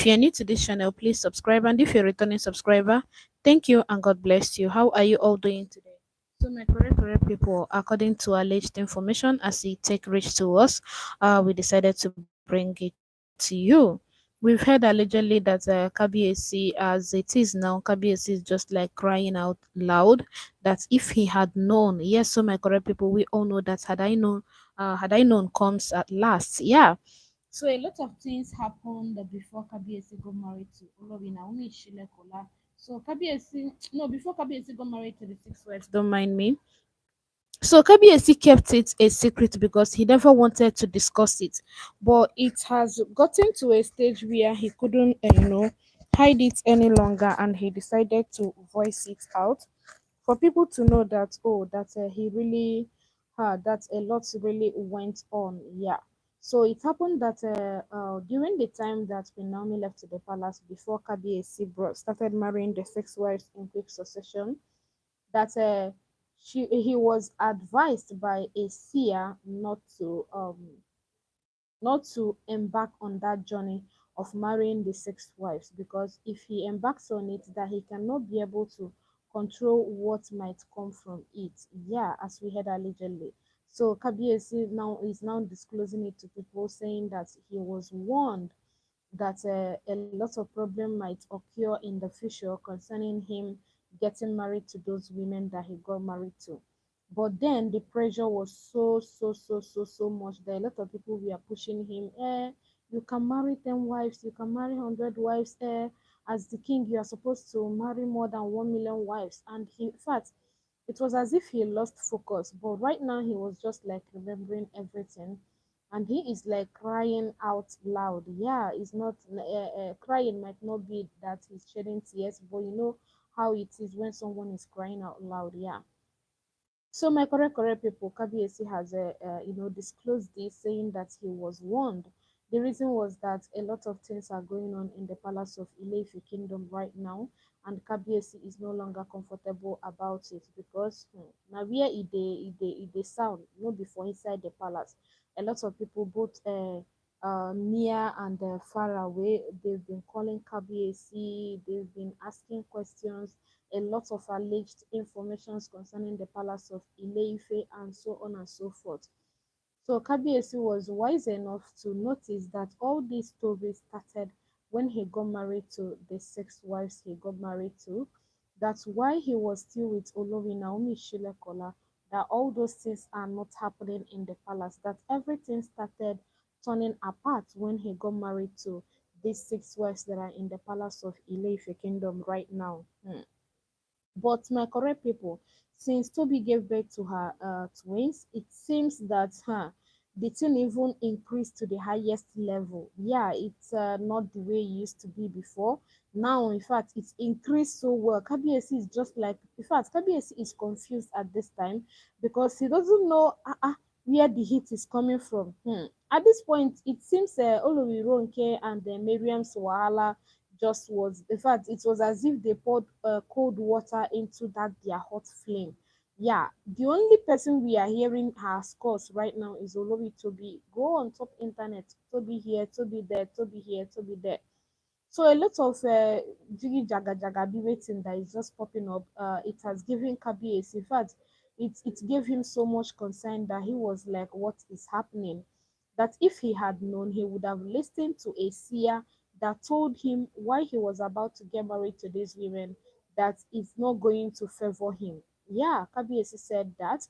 you're new to this channel, please subscribe. And if you're a returning subscriber, thank you and God bless you. How are you all doing today? So, my correct people, according to alleged information as it take reach to us, we decided to bring it to you. We've heard allegedly that KBAC, as it is now, KBAC is just like crying out loud that if he had known, yes, so my correct people, we all know that had I known comes at last. Yeah, so a lot of things happened before Kabiyesi got married to Olori Naomi Shilekola. So Kabiyesi, no, before Kabiyesi got married to the six wives, don't mind me. So Kabiyesi kept it a secret because he never wanted to discuss it. But it has gotten to a stage where he couldn't, hide it any longer, and he decided to voice it out for people to know that that he really that a lot really went on. Yeah, so it happened that during the time that Queen Naomi left the palace before Kabiyesi started marrying the six wives in quick succession, that he was advised by a seer not to embark on that journey of marrying the six wives, because if he embarks on it, that he cannot be able to control what might come from it. Yeah, as we heard allegedly. So Kabiyesi now is now disclosing it to people, saying that he was warned that a lot of problem might occur in the future concerning him getting married to those women that he got married to. But then the pressure was so much that a lot of people were pushing him. You can marry 10 wives, you can marry 100 wives. As the king, you are supposed to marry more than 1 million wives. And he, in fact, it was as if he lost focus. But right now, he was just like remembering everything, and he is like crying out loud. Yeah, it's not crying might not be that he's shedding tears, but you know how it is when someone is crying out loud. Yeah, so my correct people, Kabiyesi has disclosed this, saying that he was warned. The reason was that a lot of things are going on in the palace of Ile-Ife kingdom right now, and Kabiyesi is no longer comfortable about it because now where it dey sound no be for inside the palace. A lot of people, both near and far away, they've been calling Kabiyesi, they've been asking questions, a lot of alleged informations concerning the palace of Ile-Ife and so on and so forth. So Kabiyesi was wise enough to notice that all these stories started when he got married to the six wives he got married to. That's why he was still with Olori Naomi Shilekola, that all those things are not happening in the palace, that everything started turning apart when he got married to these six wives that are in the palace of Ile-Ife kingdom right now. But my correct people, since Toby gave birth to her twins, it seems that the thing even increased to the highest level. Yeah, it's not the way it used to be before. Now, in fact, it's increased so well. Kabiyesi is just like, in fact, Kabiyesi is confused at this time because he doesn't know where the heat is coming from. At this point, it seems Olori Ronke and Miriam's wahala just was, in fact, it was as if they poured cold water into that their hot flame. Yeah, the only person we are hearing her scores right now is Olori Toby. Go on top internet, Toby here, Toby there, Toby here, Toby there. So a lot of jiggy jaga jaga be waiting that is just popping up. It has given Kabiyesi, in fact, it gave him so much concern that he was like, what is happening? That if he had known, he would have listened to a seer that told him why he was about to get married to these women, that it's not going to favor him. Yeah, Kabiyesi said that.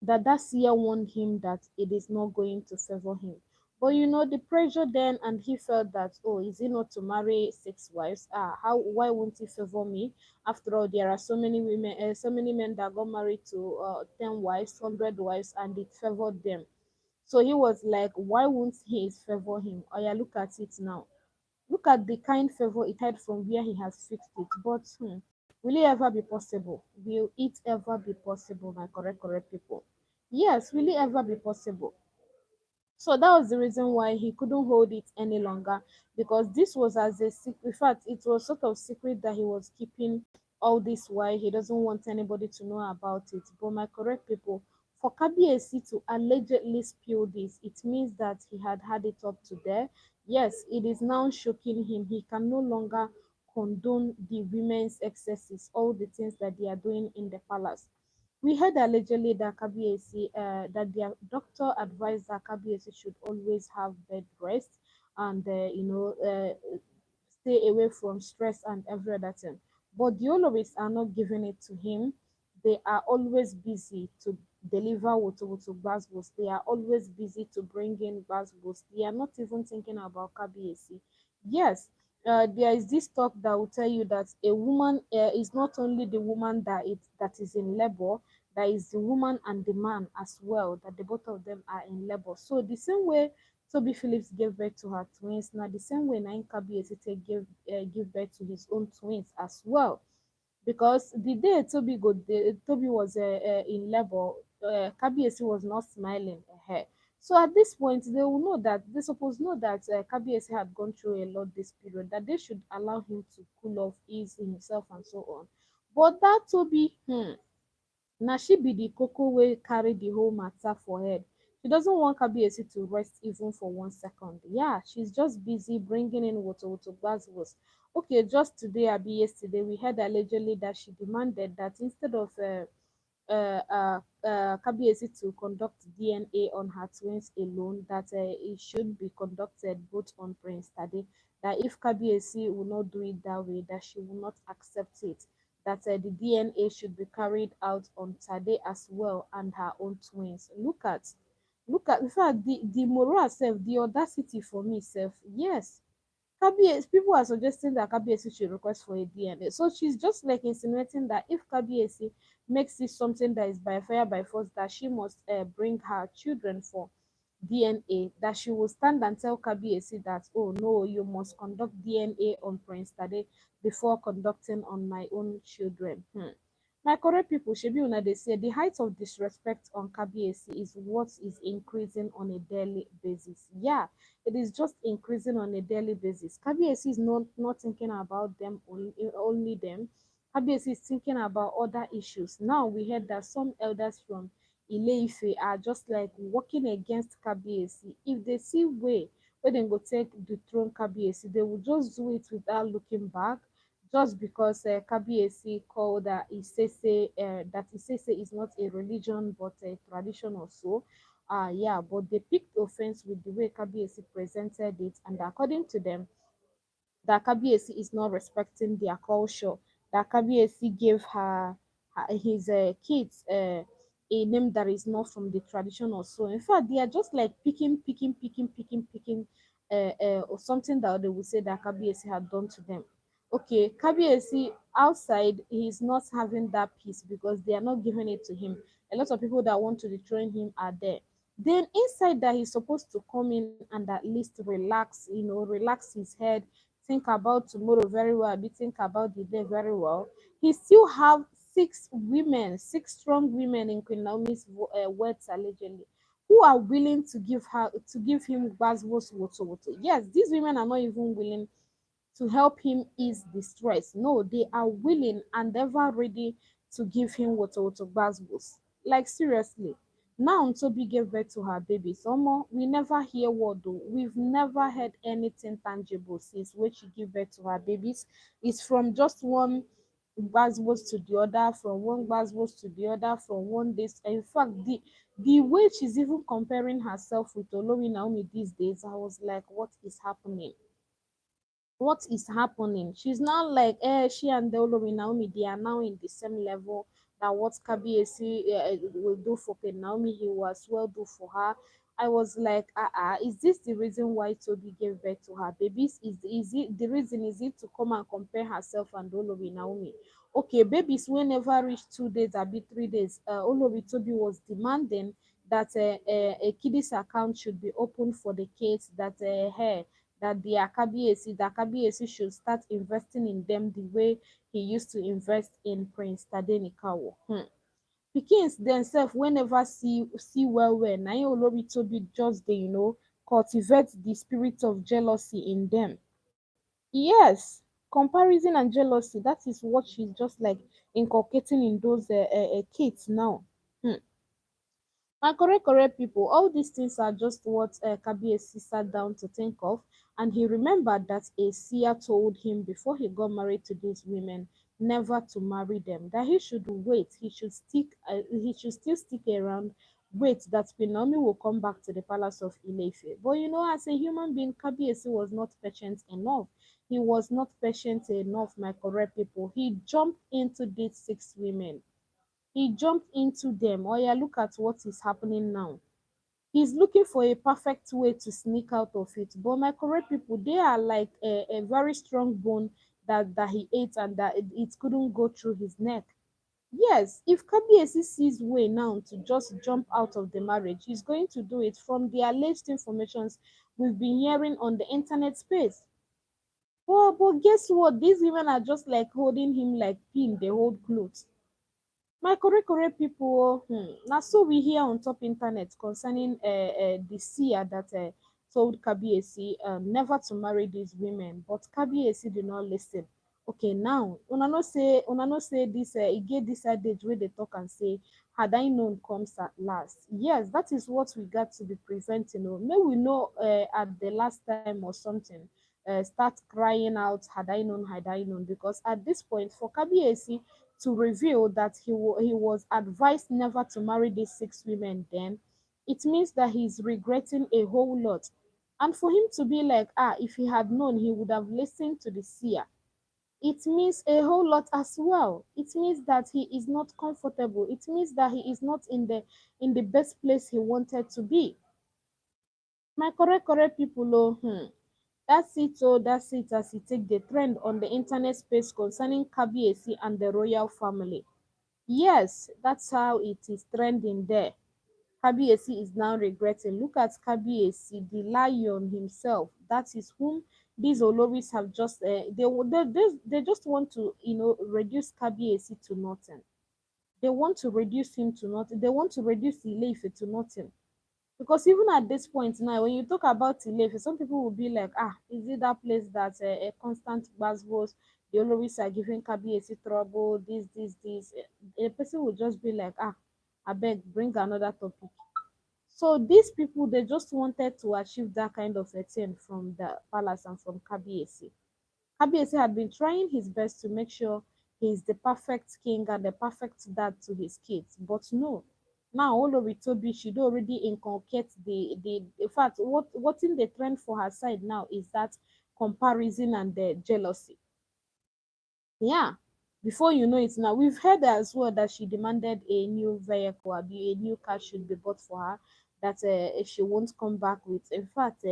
That seer warned him that it is not going to favor him. But you know the pressure then, and he felt that, oh, is he not to marry six wives? How, why won't he favor me? After all, there are so many women, so many men that got married to 10 wives, 100 wives, and it favored them. So he was like, why won't he favor him? Oh yeah, look at it now. Look at the kind favor it had from where he has fixed it. But will it ever be possible? Will it ever be possible, my correct people? Yes, will it ever be possible? So that was the reason why he couldn't hold it any longer, because this was as a secret. In fact, it was sort of secret that he was keeping all this while. He doesn't want anybody to know about it. But my correct people, for Kabiyesi to allegedly spill this, it means that he had had it up to there. Yes, it is now shocking him. He can no longer condone the women's excesses, all the things that they are doing in the palace. We heard allegedly that that their doctor advised that Kabiyesi should always have bed rest and stay away from stress and every other thing. But the Oloris are not giving it to him. They are always busy to deliver Woto Basbos. They are always busy to bring in Basbos. They are not even thinking about Kabiyesi. Yes, there is this talk that will tell you that a woman is not only the woman that is in labor, that is the woman and the man as well, that the both of them are in labor. So the same way Toby Phillips gave birth to her twins. Now, the same way Naim Kabi Esite give birth to his own twins as well. Because the day Toby was in labor, Kabiesi was not smiling. So at this point, they suppose know that Kabiesi had gone through a lot this period, that they should allow him to cool off, ease himself, and so on. But that Toby, na she be the koko wey carry the whole matter for head. She doesn't want Kabiyesi to rest even for 1 second. Yeah, she's just busy bringing in woto gbazgbos. Okay, just today, abi yesterday, we heard allegedly that she demanded that instead of Kabiyesi to conduct DNA on her twins alone, that it should be conducted both on Prince Tade. That if Kabiyesi will not do it that way, that she will not accept it. That the DNA should be carried out on Tade as well and her own twins. In fact, the moral self, the audacity for me self, yes. Kabiyesi, people are suggesting that Kabiyesi should request for a DNA. So she's just like insinuating that if Kabiyesi makes it something that is by fire by force, that she must bring her children for DNA, that she will stand and tell Kabiyesi that, oh no, you must conduct DNA on Prince Tade before conducting on my own children. My correct people, shebi una dey say the height of disrespect on Kabiyesi is what is increasing on a daily basis. Yeah, it is just increasing on a daily basis. Kabiyesi is not thinking about them only them. Kabiyesi is thinking about other issues. Now we heard that some elders from Ile-Ife are just like working against Kabiyesi. If they see way where they go take dethrone Kabiyesi, they will just do it without looking back, just because Kabiyesi called that Isese is not a religion but a tradition or so. Yeah, but they picked offense with the way Kabiyesi presented it, and according to them, that Kabiyesi is not respecting their culture, that Kabiyesi gave his kids a name that is not from the tradition or so. In fact, they are just like picking, or something that they would say that Kabiyesi had done to them. Okay, Kabiyesi outside, he is not having that peace because they are not giving it to him. A lot of people that want to dethrone him are there. Then inside that, he's supposed to come in and at least relax, relax his head, think about tomorrow very well, be think about the day very well. He still have six strong women in Queen Naomi's words allegedly, who are willing to give him Gbazgbos woto. Yes, these women are not even willing to help him ease the stress. No, they are willing and ever ready to give him woto Gbazgbos. Like seriously. Now Toby gave birth to her baby. Someone we never hear word though. We've never heard anything tangible since when she gave birth to her babies. It's from just one Gbazgbos to the other, from one Gbazgbos to the other, from one this. In fact, the way she's even comparing herself with Olori Naomi these days, I was like, what is happening? What is happening? She's now like, she and Olori Naomi, they are now in the same level. That what Kabiyesi will do for Queen Naomi, he will as well do for her. I was like, is this the reason why Toby gave birth to her babies? Is it the reason? Is it to come and compare herself and Olori Naomi? Okay, babies will never reach 2 days, be 3 days. Olori Toby was demanding that a kiddies account should be opened for the kids, that her that that Kabiyesi should start investing in them the way he used to invest in Prince Tadenikawo. Pikins themselves whenever see well na im Olori Tobi just dey cultivate the spirit of jealousy in them. Yes, comparison and jealousy, that is what she's just like inculcating in those kids now. Hmm. My correct people, all these things are just what Kabiesi sat down to think of, and he remembered that a seer told him before he got married to these women never to marry them, that he should wait, he should still stick around, wait that Pinomi will come back to the palace of Ilefe. But as a human being, Kabiesi was not patient enough. He was not patient enough, my correct people. He jumped into these six women. He jumped into them. Oh yeah, look at what is happening now. He's looking for a perfect way to sneak out of it. But my correct people, they are like a very strong bone that he ate and that it couldn't go through his neck. Yes, if Kabiesi sees way now to just jump out of the marriage, he's going to do it from the alleged informations we've been hearing on the internet space. But guess what? These women are just like holding him like pin, they hold clothes. My correct people, na so we hear on top internet concerning the seer that told Kabiyesi never to marry these women, but Kabiyesi did not listen. Okay, now una no say this e get this adage wey dey talk and say had I known comes at last. Yes, that is what we got to be preventing. Oh, may we know at the last time or something, start crying out had I known, because at this point for Kabiyesi to reveal that he was advised never to marry these six women, then it means that he's regretting a whole lot. And for him to be like, if he had known, he would have listened to the seer. It means a whole lot as well. It means that he is not comfortable. It means that he is not in the best place he wanted to be. My correct people, oh, that's it as he take the trend on the internet space concerning Kabiesi and the royal family. Yes, that's how it is trending there. Kabiyesi is now regretting. Look at Kabiyesi, the lion himself. That is whom these Oloris have just they just want to reduce Kabiyesi to nothing. They want to reduce him to nothing. They want to reduce Ile-Ife to nothing. Because even at this point now, when you talk about Ile-Ife, some people will be like, is it that place that a constant buzzwords, the Oloris are giving Kabiyesi trouble, this. A person will just be like, I beg, bring another topic. So these people, they just wanted to achieve that kind of a thing from the palace and from Kabiyesi. Kabiyesi had been trying his best to make sure he's the perfect king and the perfect dad to his kids, but no. Now Olori Toby should already inculcate the in fact what in the trend for her side now is that comparison and the jealousy. Yeah. Before you know it now, we've heard as well that she demanded a new vehicle, a new car should be bought for her, that she won't come back with. In fact,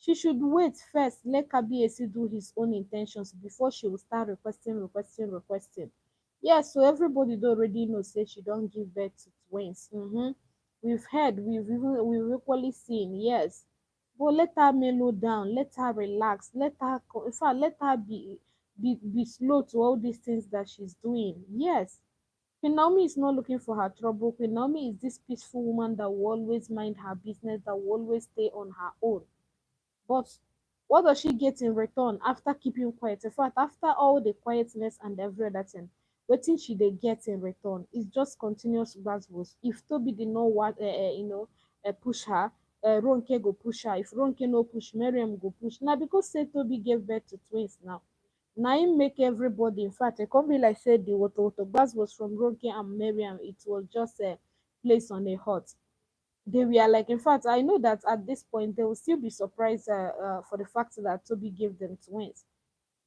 she should wait first, let Kabiyesi do his own intentions before she will start requesting. Yeah, so everybody do already know, say she don't give birth to twins. We've heard, we've equally seen, yes. But let her mellow down, let her relax, in fact, let her be slow to all these things that she's doing. Yes, Queen Naomi is not looking for her trouble. Queen Naomi is this peaceful woman that will always mind her business, that will always stay on her own. But what does she get in return after keeping quiet? In fact, after all the quietness and every other thing, wetin she dey get in return is just continuous gbasgbos. If Toby did not want, push her, Ronke go push her. If Ronke no push, Miriam go push. Now because say Toby gave birth to twins now, na im make everybody, in fact, e come be like say the woto gbasgbos from Ronke and Miriam, it was just a place on a hot. They were like, in fact, I know that at this point they will still be surprised for the fact that Toby gave them twins.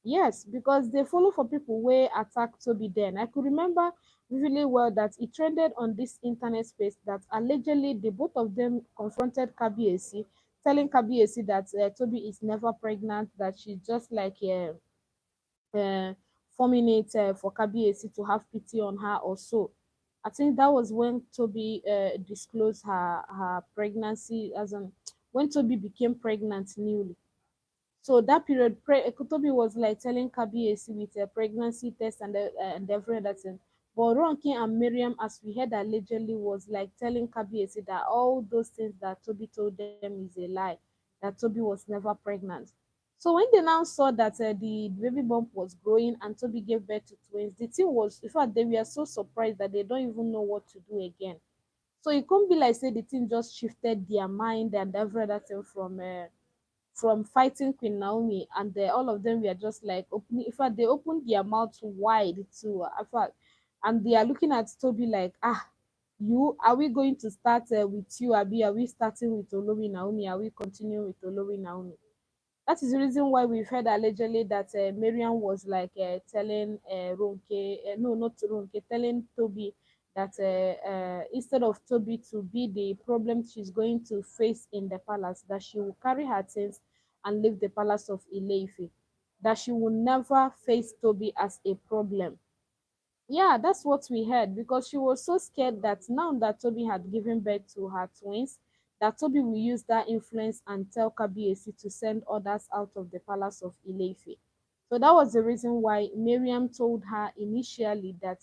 Yes, because they follow for people where attack Toby then. I could remember really well that it trended on this internet space that allegedly the both of them confronted Kabiesi, telling Kabiesi that Toby is never pregnant, that she's just like forming it for Kabiesi to have pity on her or so. I think that was when Toby disclosed her pregnancy, as in when Toby became pregnant newly. So that period, Toby was like telling Kabiesi with a pregnancy test and every other thing. But Ronke and Miriam, as we heard allegedly, was like telling Kabiesi that all those things that Toby told them is a lie, that Toby was never pregnant. So when they now saw that the baby bump was growing and Toby gave birth to twins, the thing was, in fact, they were so surprised that they don't even know what to do again. So it can't be like say the thing just shifted their mind and every other thing from fighting Queen Naomi, and all of them were just like opening. In fact, they opened their mouth wide to, in fact, and they are looking at Toby like, ah, you are we going to start with you, Abi? Are we starting with Olori Naomi? Are we continuing with Olori Naomi? That is the reason why we've heard allegedly that Miriam was like telling Ronke, no, not Ronke, telling Toby that instead of Toby to be the problem she's going to face in the palace, that she will carry her things and leave the palace of Ileife, that she will never face Toby as a problem. Yeah, that's what we heard because she was so scared that now that Toby had given birth to her twins, that Toby will use that influence and tell Kabiesi to send others out of the palace of Ileife. So that was the reason why Miriam told her initially that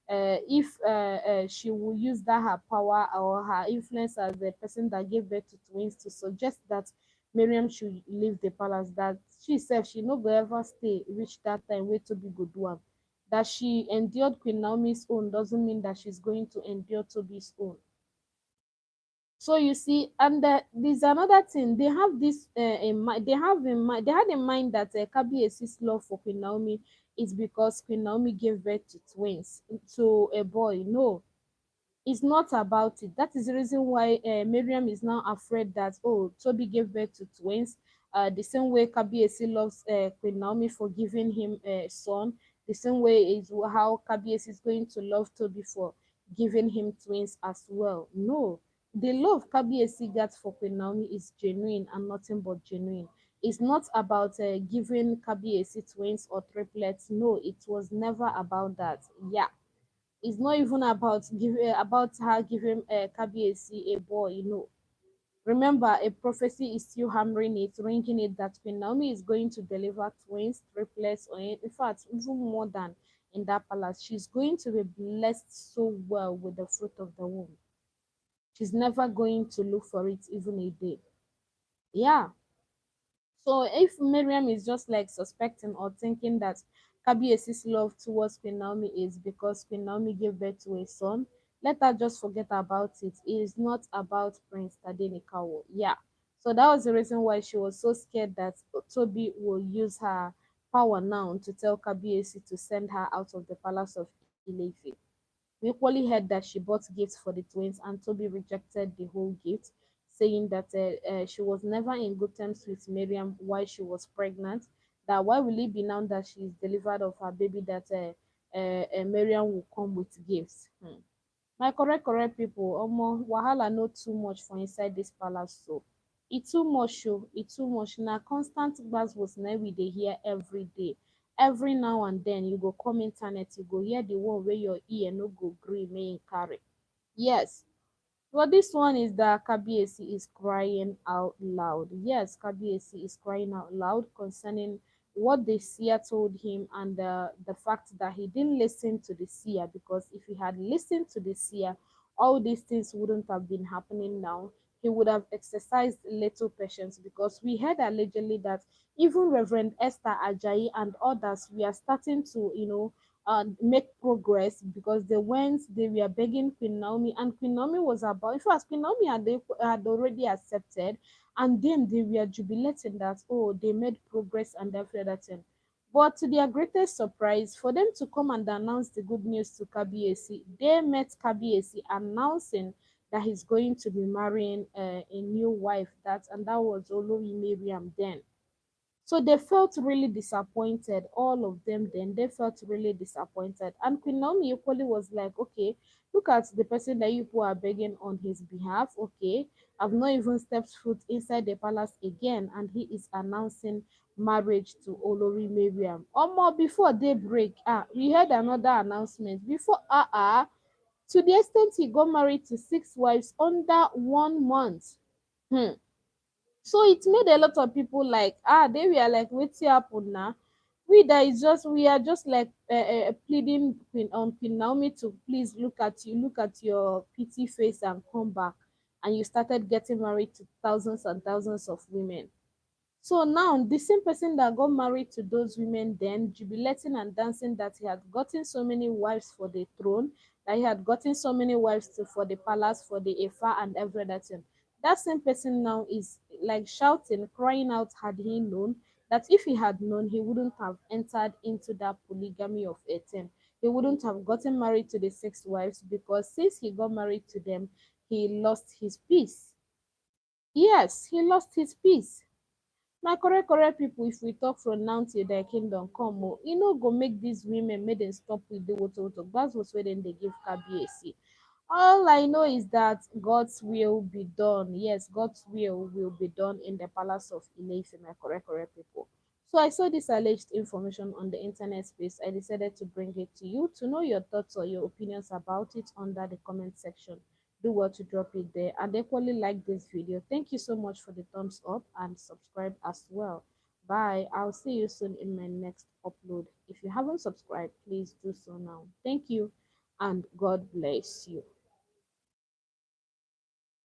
if she will use that her power or her influence as the person that gave birth to twins to suggest that Miriam should leave the palace, that she said she no go ever stay reach that time where Toby go do am. That she endured Queen Naomi's own doesn't mean that she's going to endure Toby's own. So you see, and there's another thing. They have this in mind. They have in mind. They had in mind that Kabiesi's love for Queen Naomi is because Queen Naomi gave birth to twins to a boy. No, it's not about it. That is the reason why Miriam is now afraid that, oh, Toby gave birth to twins. The same way Kabiesi loves Queen Naomi for giving him a son, the same way is how Kabiesi is going to love Toby for giving him twins as well. No, the love Kabiesi gets for Queen Naomi is genuine and nothing but genuine. It's not about giving Kabiesi twins or triplets. No, it was never about that. Yeah, it's not even about her giving Kabiesi a boy, Remember, a prophecy is still hammering it, ringing it that Queen Naomi is going to deliver twins, triplets, or in fact, even more than in that palace. She's going to be blessed so well with the fruit of the womb. She's never going to look for it even a day. Yeah. So if Miriam is just like suspecting or thinking that Kabiesi's love towards Queen Naomi is because Queen Naomi gave birth to a son, let her just forget about it. It is not about Prince Tadenikawo. Yeah. So that was the reason why she was so scared that Toby will use her power now to tell Kabiesi to send her out of the palace of Ilefe. We equally heard that she bought gifts for the twins, and Toby rejected the whole gift, saying that she was never in good terms with Miriam while she was pregnant. That why will it be now that she is delivered of her baby that Miriam will come with gifts? My correct people, omo wahala no too much for inside this palace so. E too much o, e too much. Na constant gbas na we dey hear every day. Every now and then you go come internet, you go hear the one wey your ear no go gree make e carry. Yes, but this one is that Kabiesi is crying out loud. Yes, Kabiesi is crying out loud concerning what the seer told him and the fact that he didn't listen to the seer, because if he had listened to the seer, all these things wouldn't have been happening now. He would have exercised little patience, because we heard allegedly that even Reverend Esther Ajayi and others, we are starting to, make progress, because they were begging Queen Naomi, and Queen Naomi was about, in fact, Queen Naomi had already accepted, and then they were jubilating that, oh, they made progress and every other thing. But to their greatest surprise, for them to come and announce the good news to Kabiesi, they met Kabiesi announcing that he's going to be marrying a new wife, and that was Olori Miriam then. So they felt really disappointed, all of them then. They felt really disappointed. And Queen Naomi equally was like, okay, look at the person that you people are begging on his behalf. Okay, I've not even stepped foot inside the palace again, and he is announcing marriage to Olori Miriam. Omo, before daybreak, we heard another announcement. Before, to the extent he got married to 6 wives under 1 month. Hmm. So it made a lot of people like, they were like, wetin happen now? We are just like pleading Queen Naomi to please look at your pretty face and come back. And you started getting married to thousands and thousands of women. So now the same person that got married to those women then, jubilating and dancing that he had gotten so many wives for the throne, that he had gotten so many wives to, for the palace, for the Ifa and every other thing. That same person now is like shouting, crying out, had he known, that if he had known, he wouldn't have entered into that polygamy of 18. He wouldn't have gotten married to the six wives, because since he got married to them, he lost his peace. Yes, he lost his peace. My correct correct people, if we talk from now till their kingdom come, oh, e no go make these women make dem stop with the woto gbas was wey dem dey give kabiyesi. All I know is that God's will be done. Yes, God's will be done in the palace of Ileife, my correct correct people. So I saw this alleged information on the internet space. I decided to bring it to you to know your thoughts or your opinions about it under the comment section. Do well to drop it there and equally like this video. Thank you so much for the thumbs up and subscribe as well. Bye. I'll see you soon in my next upload. If you haven't subscribed, please do so now. Thank you and God bless you.